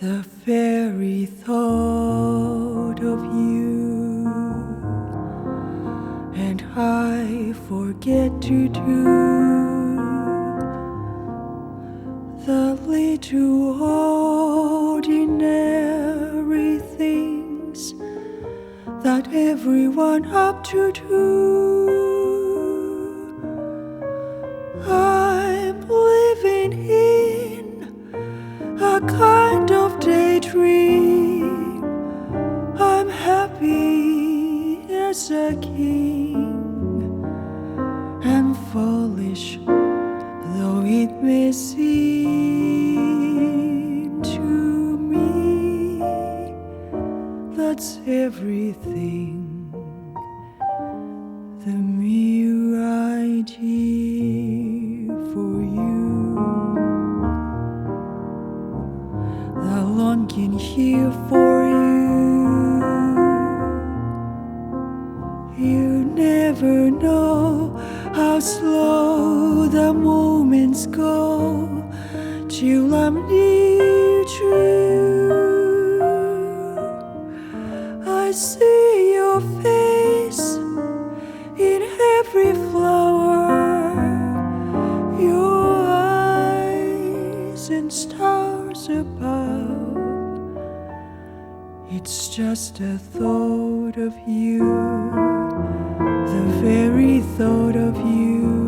The very thought of you, and I forget to do the little ordinary things that everyone up to do. I'm living in a kind of daydream. I'm happy as a king, and foolish though it may seem to me, that's everything the mere idea for you, the longing here for you never know how slow the moments go till I'm near to you. I see your face in every flower, your eyes and stars above. It's just a thought of you, the very thought of you.